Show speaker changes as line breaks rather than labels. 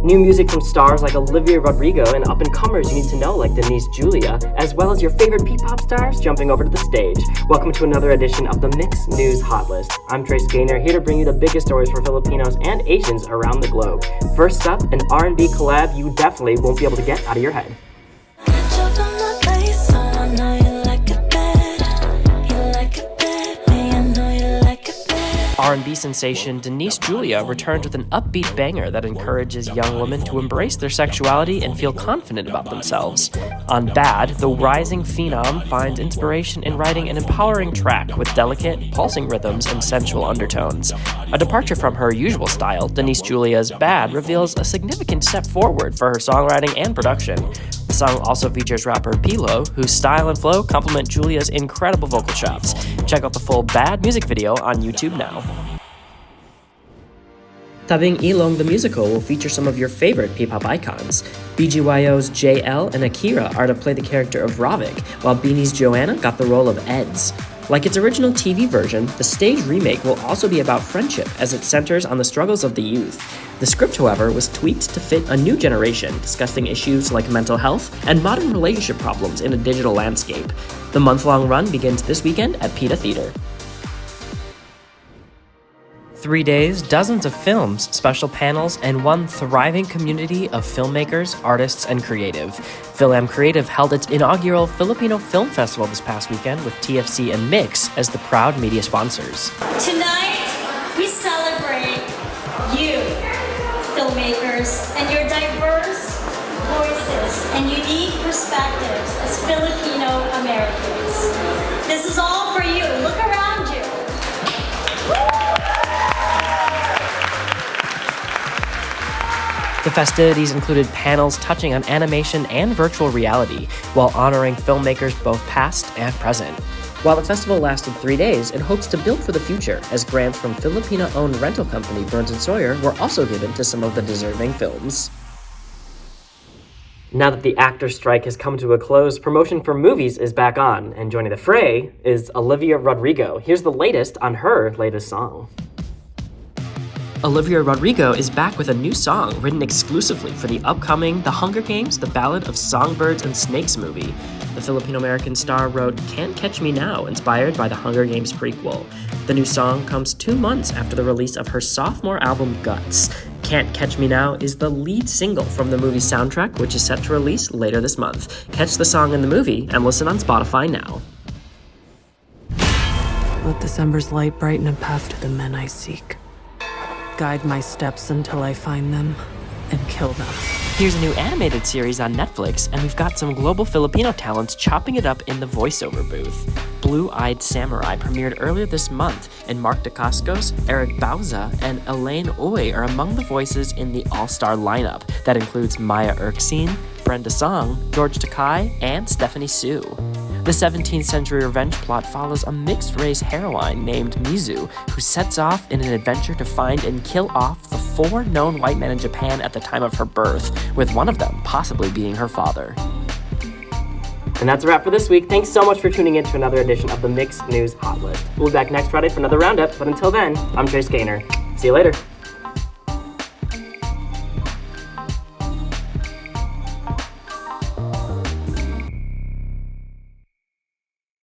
New music from stars like Olivia Rodrigo and up-and-comers you need to know like Denise Julia, as well as your favorite P-pop stars jumping over to the stage. Welcome to another edition of the MYX News Hot List. I'm Trace Gaynor, here to bring you the biggest stories for Filipinos and Asians around the globe. First up, an R&B collab you definitely won't be able to get out of your head. R&B sensation Denise Julia returned with an upbeat banger that encourages young women to embrace their sexuality and feel confident about themselves. On B.A.D, the rising Fil-Am finds inspiration in writing an empowering track with delicate, pulsing rhythms and sensual undertones. A departure from her usual style, Denise Julia's B.A.D reveals a significant step forward for her songwriting and production. The song also features rapper P-Lo, whose style and flow complement Julia's incredible vocal chops. Check out the full B.A.D music video on YouTube now. Dubbing Ilog Musical will feature some of your favorite P-pop icons. BGYO's JL and Akira are to play the character of Ravik, while BINI's Joanna got the role of Eds. Like its original TV version, the stage remake will also be about friendship as it centers on the struggles of the youth. The script, however, was tweaked to fit a new generation, discussing issues like mental health and modern relationship problems in a digital landscape. The month-long run begins this weekend at PETA Theater. 3 days, dozens of films, special panels, and one thriving community of filmmakers, artists, and creative. Fil-Am Creative held its inaugural Filipino Film Festival this past weekend with TFC and MYX as the proud media sponsors.
Tonight, we celebrate you, filmmakers, and your diverse voices and unique perspectives as Filipino Americans. This is all for you. Look around you.
The festivities included panels touching on animation and virtual reality, while honoring filmmakers both past and present. While the festival lasted 3 days, it hopes to build for the future, as grants from Filipino-owned rental company Burns & Sawyer were also given to some of the deserving films. Now that the actor strike has come to a close, promotion for movies is back on, and joining the fray is Olivia Rodrigo. Here's the latest on her latest song. Olivia Rodrigo is back with a new song written exclusively for the upcoming The Hunger Games: The Ballad of Songbirds and Snakes movie. The Filipino-American star wrote Can't Catch Me Now, inspired by the Hunger Games prequel. The new song comes 2 months after the release of her sophomore album Guts. Can't Catch Me Now is the lead single from the movie's soundtrack, which is set to release later this month. Catch the song in the movie and listen on Spotify now.
Let December's light brighten a path to the men I seek. Guide my steps until I find them and kill them.
Here's a new animated series on Netflix, and we've got some global Filipino talents chopping it up in the voiceover booth. Blue-Eyed Samurai premiered earlier this month, and Mark Dacascos, Eric Bauza, and Elaine Oy are among the voices in the all-star lineup that includes Maya Erskine, Brenda Song, George Takei, and Stephanie Sue. The 17th century revenge plot follows a mixed-race heroine named Mizu, who sets off in an adventure to find and kill off the 4 known white men in Japan at the time of her birth, with one of them possibly being her father. And that's a wrap for this week. Thanks so much for tuning in to another edition of the MYX News Hot List. We'll be back next Friday for another roundup, but until then, I'm Trace Gaynor. See you later.